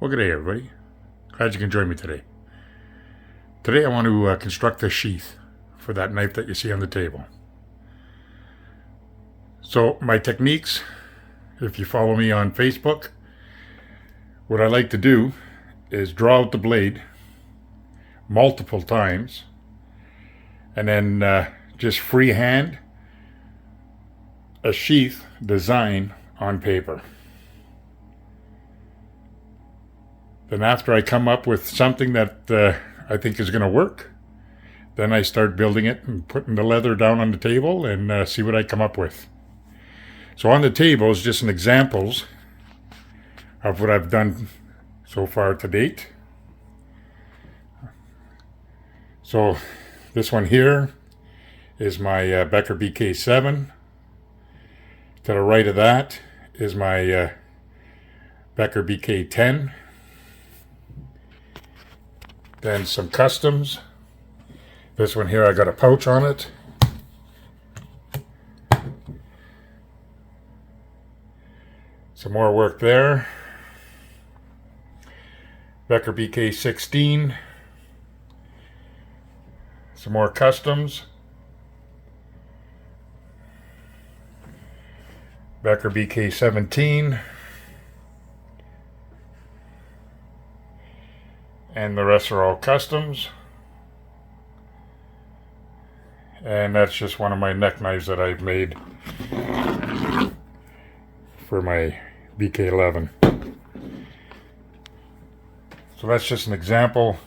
Well, good day, everybody. Glad you can join me today. Today I want to construct the sheath for that knife that you see on the table. So my techniques, if you follow me on Facebook, what I like to do is draw out the blade multiple times and then just freehand a sheath design on paper. Then after I come up with something that I think is going to work, then I start building it and putting the leather down on the table and see what I come up with. So on the table is just an examples of what I've done so far to date. So this one here is my Becker BK7. To the right of that is my Becker BK10. Then some customs. This one here, I got a pouch on it. Some more work there. Becker BK16. Some more customs. Becker BK17. And the rest are all customs. And that's just one of my neck knives that I've made for my BK11. So that's just an example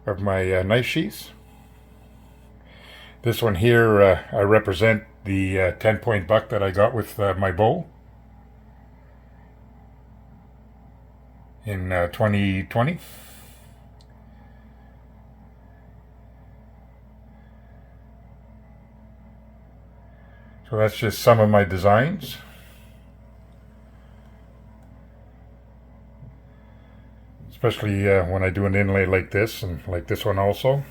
of my knife sheaths. This one here, I represent the 10-point buck that I got with my bow in 2020. So that's just some of my designs. Especially when I do an inlay like this and like this one also.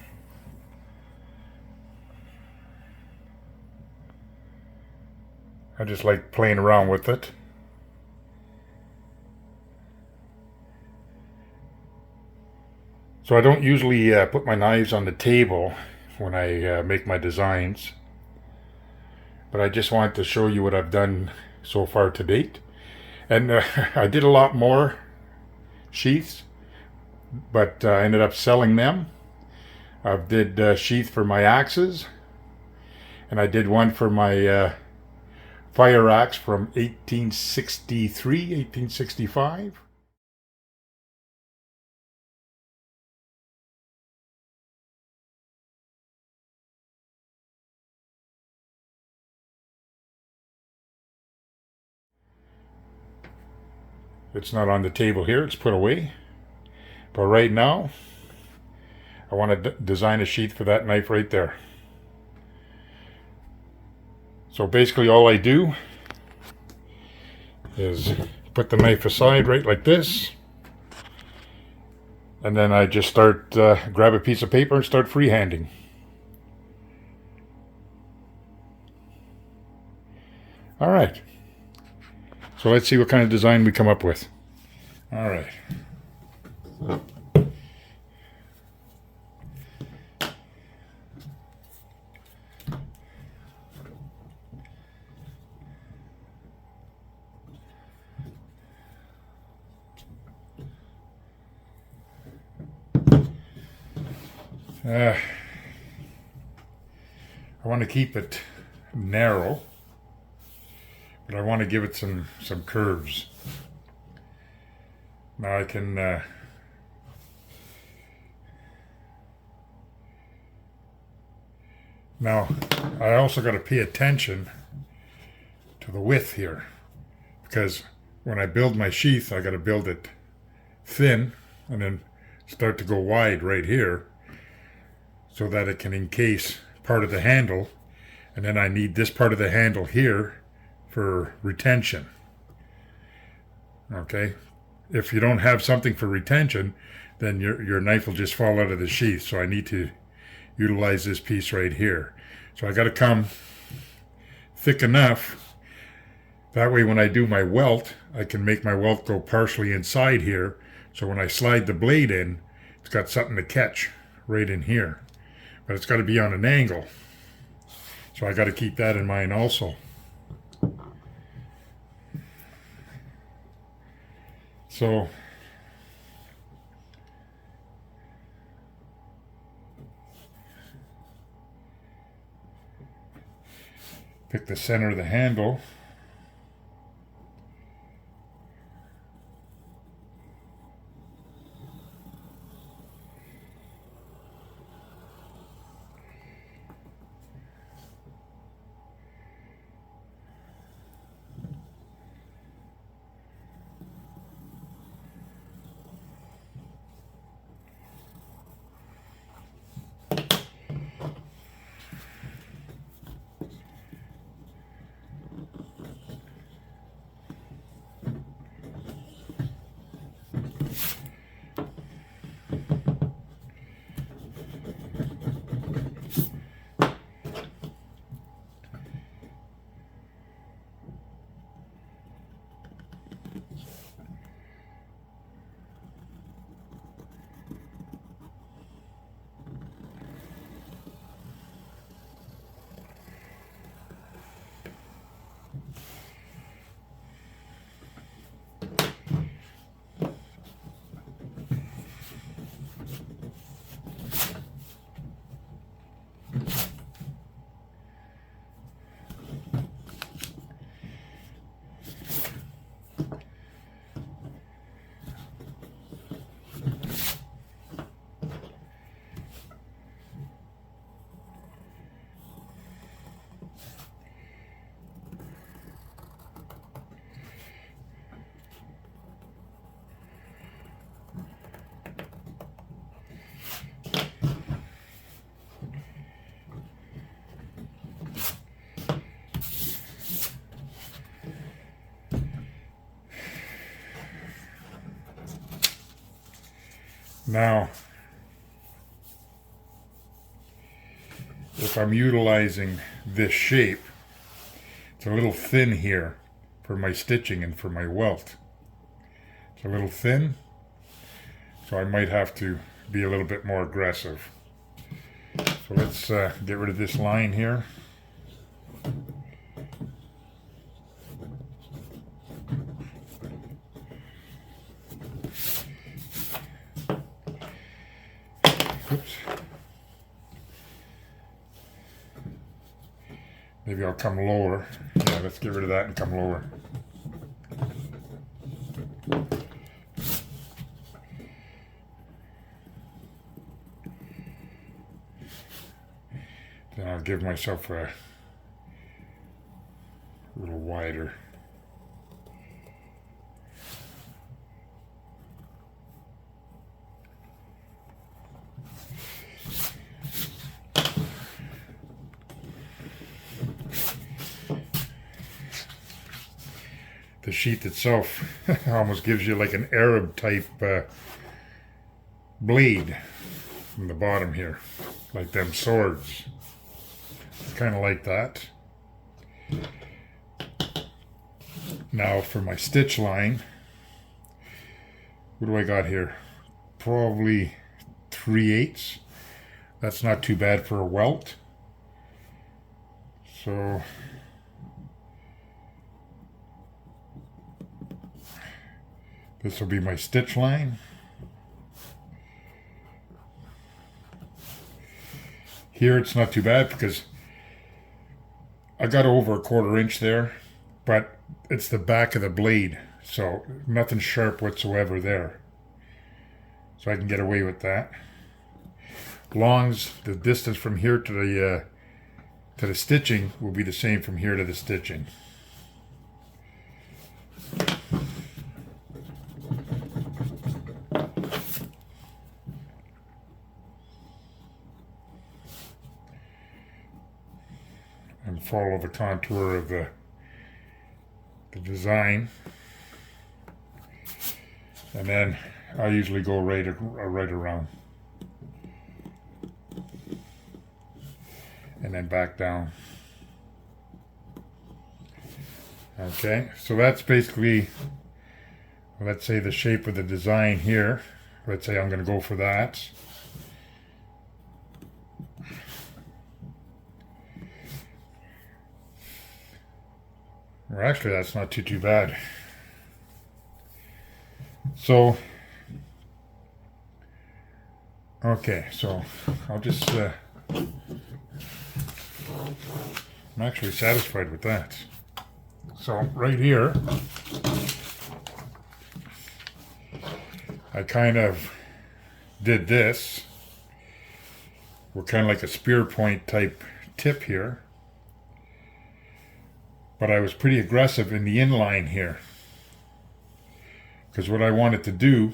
I just like playing around with it. So I don't usually put my knives on the table when I make my designs, but I just wanted to show you what I've done so far to date. And I did a lot more sheaths, but I ended up selling them. I did sheath for my axes, and I did one for my fire axe from 1863, 1865. It's not on the table here, it's put away. But right now, I want to design a sheath for that knife right there. So basically all I do is put the knife aside right like this. And then I just start, grab a piece of paper and start freehanding. All right. So let's see what kind of design we come up with. All right. I want to keep it narrow, but I want to give it some curves. Now I can now I also got to pay attention to the width here, because when I build my sheath I got to build it thin and then start to go wide right here so that it can encase part of the handle, and then I need this part of the handle here for retention. Okay, if you don't have something for retention, then your knife will just fall out of the sheath. So I need to utilize this piece right here. So I got to come thick enough That way when I do my welt, I can make my welt go partially inside here. So when I slide the blade in, it's got something to catch right in here. But it's got to be on an angle. So I got to keep that in mind also. So pick the center of the handle. Now, if I'm utilizing this shape, it's a little thin here for my stitching and for my welt. It's a little thin, so I might have to be a little bit more aggressive. So let's get rid of this line here. Oops. Maybe I'll come lower. Yeah, let's get rid of that and come lower. Then I'll give myself a little wider. The sheath itself almost gives you like an Arab type blade from the bottom here, like them swords. Kind of like that. Now for my stitch line, what do I got here? Probably 3/8. That's not too bad for a welt. So this will be my stitch line. Here it's not too bad because I got over a 1/4 inch there, but it's the back of the blade, so nothing sharp whatsoever there. So I can get away with that. Longs, the distance from here to the stitching will be the same from here to the stitching. And follow the contour of the design, and then I usually go right around and then back down. Okay, so that's basically, let's say, the shape of the design here. Let's say I'm going to go for that. Or actually, that's not too bad. So, okay, so I'll just, I'm actually satisfied with that. So right here, I kind of did this. We're kind of like a spear point type tip here. But I was pretty aggressive in the inline here. Because what I wanted to do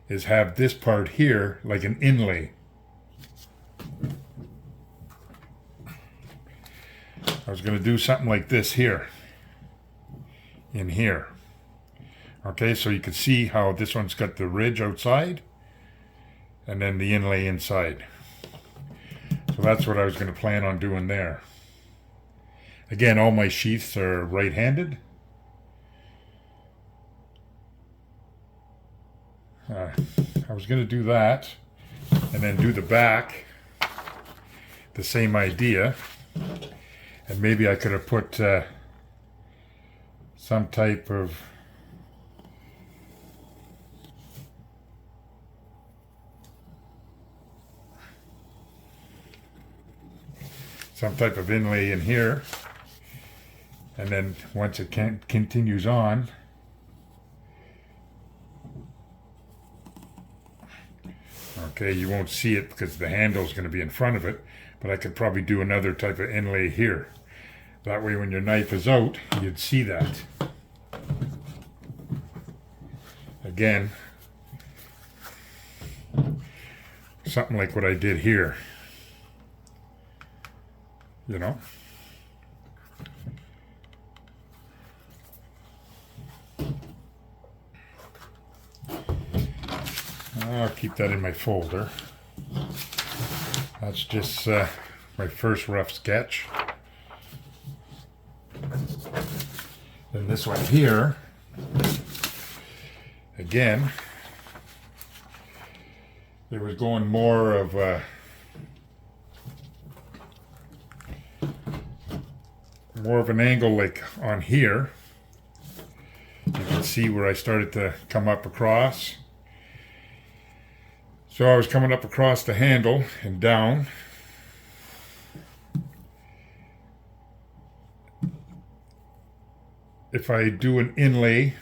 is have this part here like an inlay. I was going to do something like this here. In here. Okay, so you can see how this one's got the ridge outside and then the inlay inside. So that's what I was going to plan on doing there. Again, all my sheaths are right-handed. I was going to do that and then do the back, the same idea. And maybe I could have put some type of inlay in here, and then once it continues on, okay, you won't see it because the handle is going to be in front of it, but I could probably do another type of inlay here. That way when your knife is out, you'd see that. Again, something like what I did here. You know? I'll keep that in my folder. That's just my first rough sketch. Then this one here, again, it was going more of an angle like on here. You can see where I started to come up across. So I was coming up across the handle and down. If I do an inlay,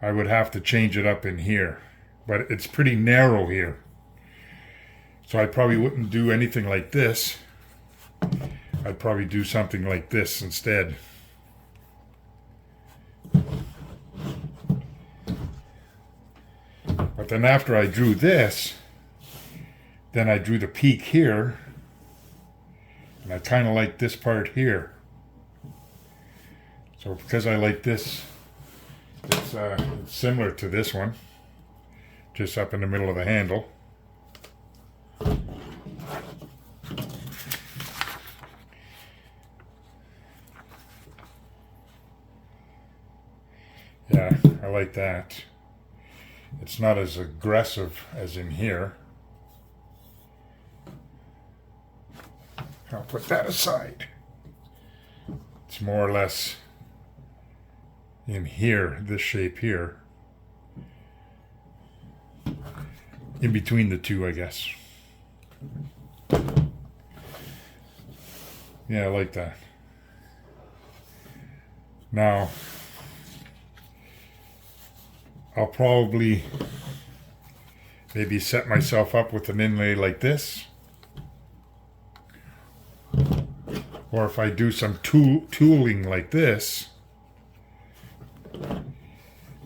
I would have to change it up in here. But it's pretty narrow here. So I probably wouldn't do anything like this. I'd probably do something like this instead. But then after I drew this, then I drew the peak here. And I kind of like this part here. So because I like this, it's similar to this one. Just up in the middle of the handle. Yeah, I like that. It's not as aggressive as in here. I'll put that aside. It's more or less in here, this shape here. In between the two, I guess. Yeah, I like that. Now, I'll probably maybe set myself up with an inlay like this. Or if I do some tooling like this,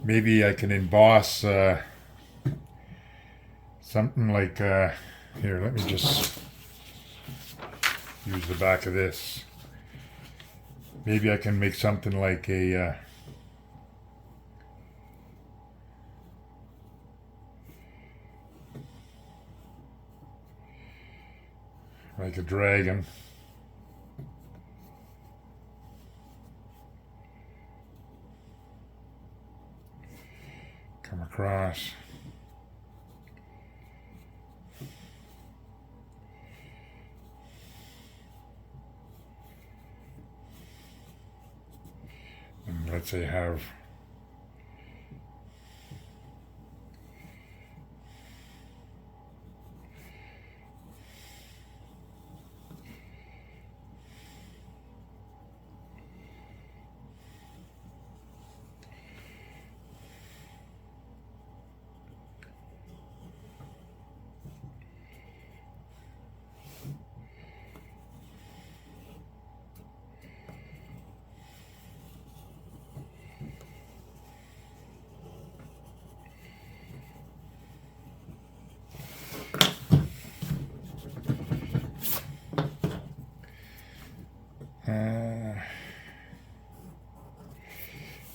maybe I can emboss something like, here, let me just use the back of this. Maybe I can make something like a dragon. across. And let's say have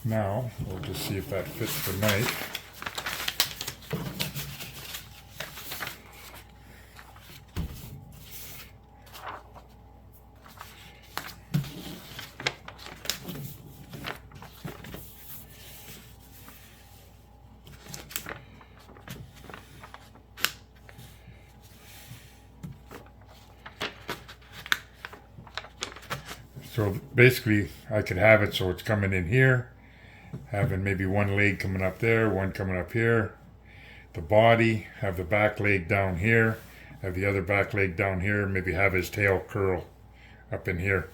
now we'll just see if that fits the knife. So basically I could have it so it's coming in here, having maybe one leg coming up there, one coming up here, the body, have the back leg down here, have the other back leg down here, maybe have his tail curl up in here.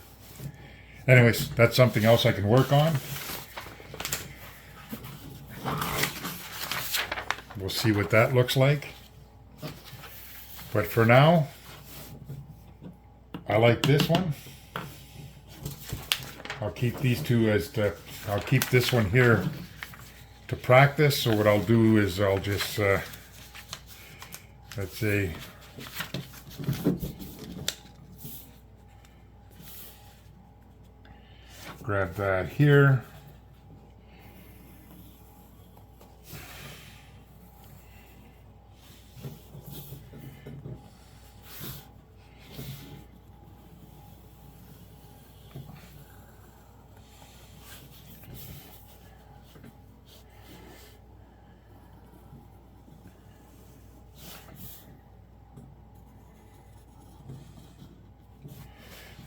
Anyways, that's something else I can work on. We'll see what that looks like. But for now, I like this one. I'll keep these two I'll keep this one here to practice. So what I'll do is I'll just, let's say, grab that here.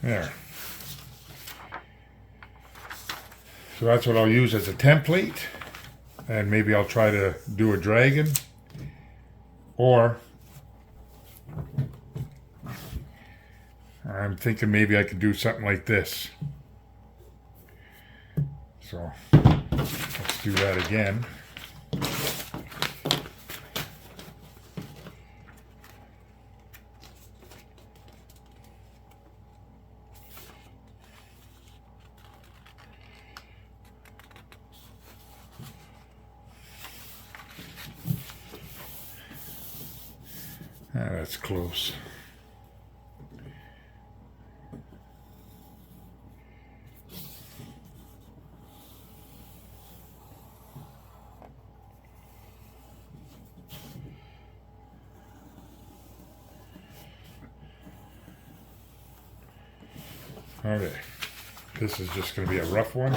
There. So that's what I'll use as a template, and maybe I'll try to do a dragon, or I'm thinking maybe I could do something like this. So let's do that again. That's close. Okay, this is just going to be a rough one.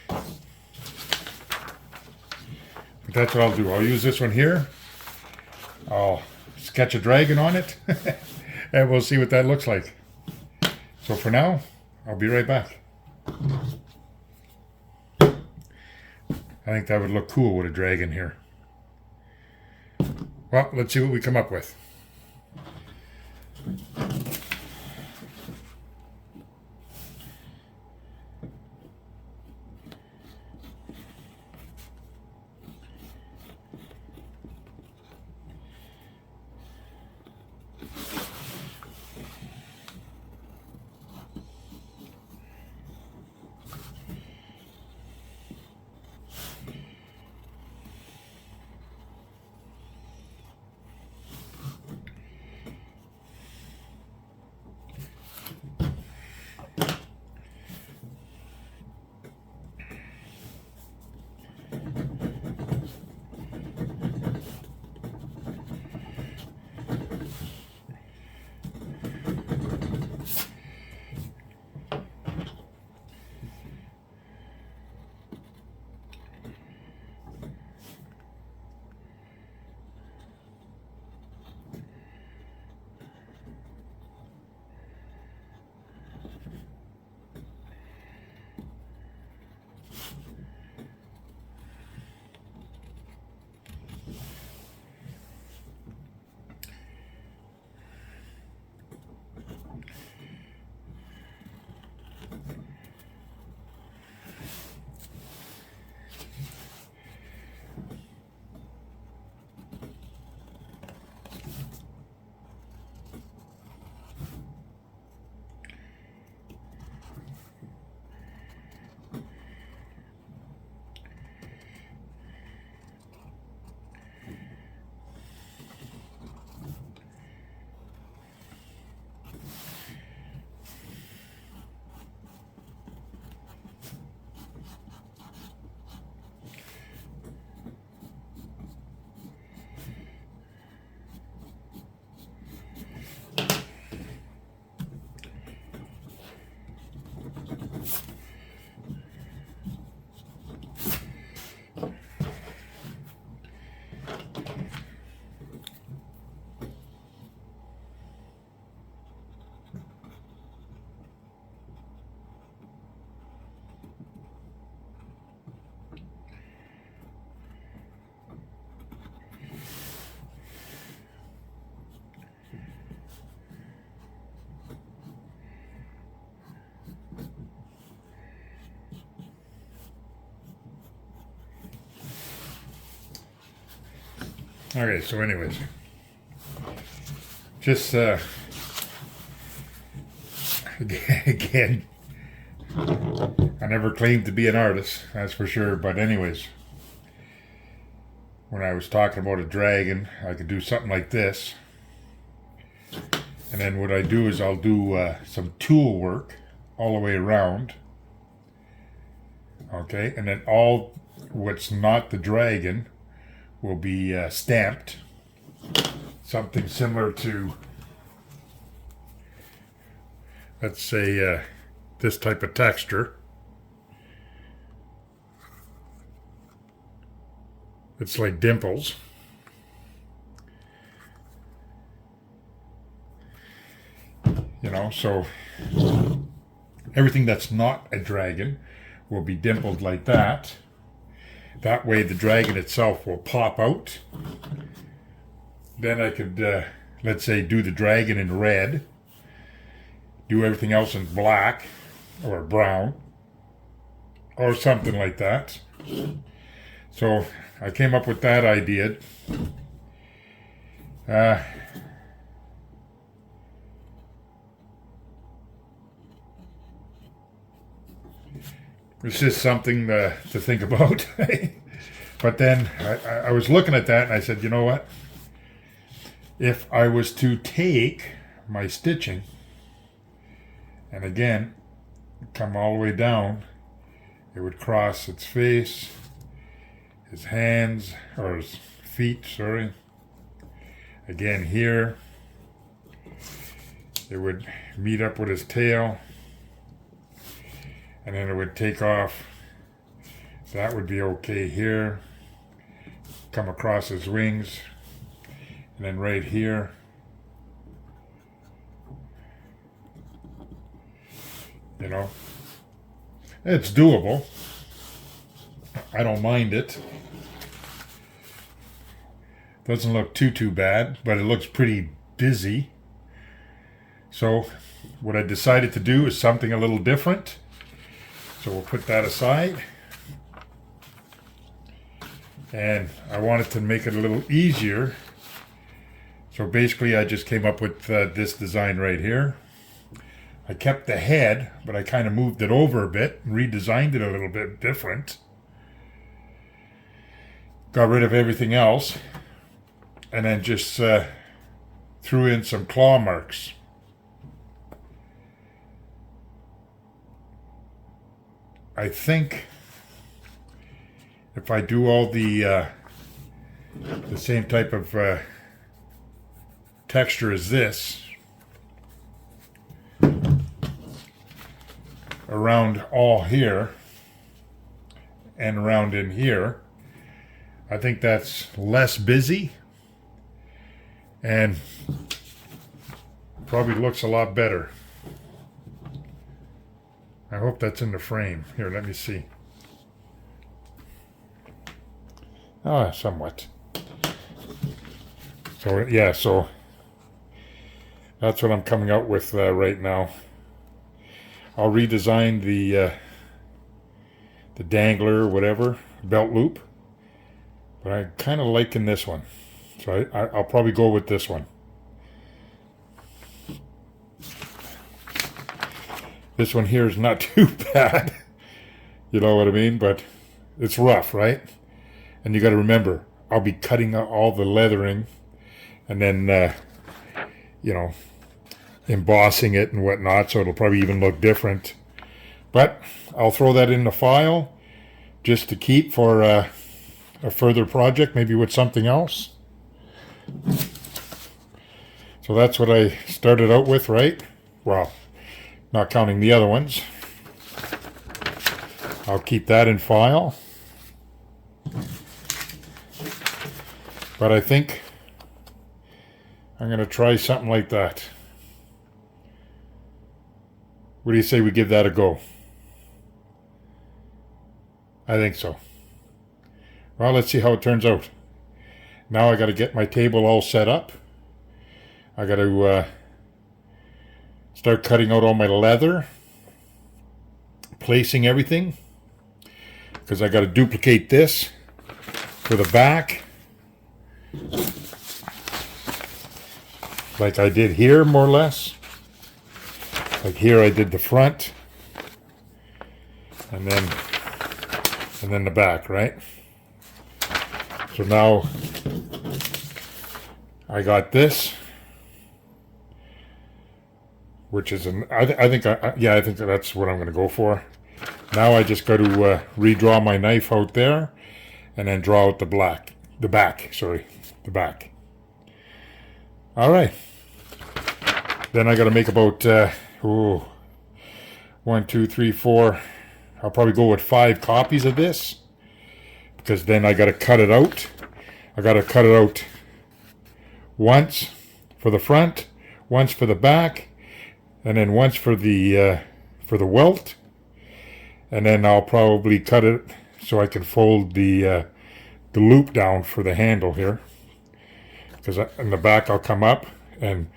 But that's what I'll do. I'll use this one here. I'll sketch a dragon on it, and we'll see what that looks like. So for now, I'll be right back. I think that would look cool with a dragon here. Well, let's see what we come up with. Okay, so anyways, just again, I never claimed to be an artist, that's for sure, but anyways, when I was talking about a dragon, I could do something like this. And then what I do is I'll do some tool work all the way around. Okay, and then all what's not the dragon will be stamped. Something similar to, let's say, this type of texture. It's like dimples. You know, so everything that's not a dragon will be dimpled like that. That way the dragon itself will pop out. Then I could, let's say, do the dragon in red. Do everything else in black or brown or something like that. So I came up with that idea. It's just something to think about. But then I was looking at that and I said, you know what? If I was to take my stitching and again come all the way down, it would cross its face, his hands, or his feet, sorry. Again here, it would meet up with his tail, and then it would take off. That would be okay here. Come across his wings, and then right here. You know, it's doable. I don't mind it. Doesn't look too bad, but it looks pretty busy. So what I decided to do is something a little different. So we'll put that aside. And I wanted to make it a little easier. So basically I just came up with this design right here. I kept the head, but I kind of moved it over a bit, redesigned it a little bit different. Got rid of everything else, and then just threw in some claw marks. I think if I do all the same type of texture as this, around all here and around in here, I think that's less busy and probably looks a lot better. I hope that's in the frame. Here, let me see. Ah, somewhat. So yeah, so that's what I'm coming out with right now. I'll redesign the dangler or whatever, belt loop, but I'm kind of liking this one, so I'll probably go with this one. This one here is not too bad, you know what I mean, but it's rough, right? And you got to remember, I'll be cutting out all the leathering and then, you know, embossing it and whatnot, so it'll probably even look different. But I'll throw that in the file just to keep for a further project, maybe with something else. So that's what I started out with, right? Well, not counting the other ones. I'll keep that in file. But I think I'm going to try something like that. What do you say we give that a go? I think so. Well, let's see how it turns out. Now I got to get my table all set up. I got to start cutting out all my leather, placing everything, because I got to duplicate this for the back. like I did here, more or less. Like here I did the front and then the back, right? So now I got this, which is I think that's what I'm going to go for. Now I just got to redraw my knife out there, and then draw out the back. All right. Then I got to make about 1, 2, 3, 4. I'll probably go with 5 copies of this, because then I got to cut it out. I got to cut it out once for the front, once for the back, and then once for the welt. And then I'll probably cut it so I can fold the loop down for the handle here. Because in the back I'll come up and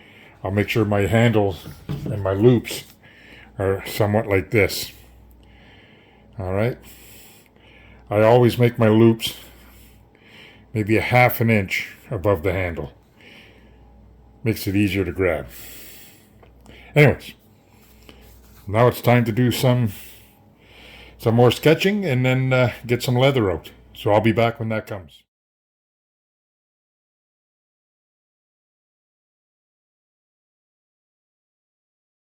I'll make sure my handles and my loops are somewhat like this. All right. I always make my loops maybe a 1/2 inch above the handle. Makes it easier to grab. Anyways, now it's time to do some more sketching and then get some leather out. So I'll be back when that comes.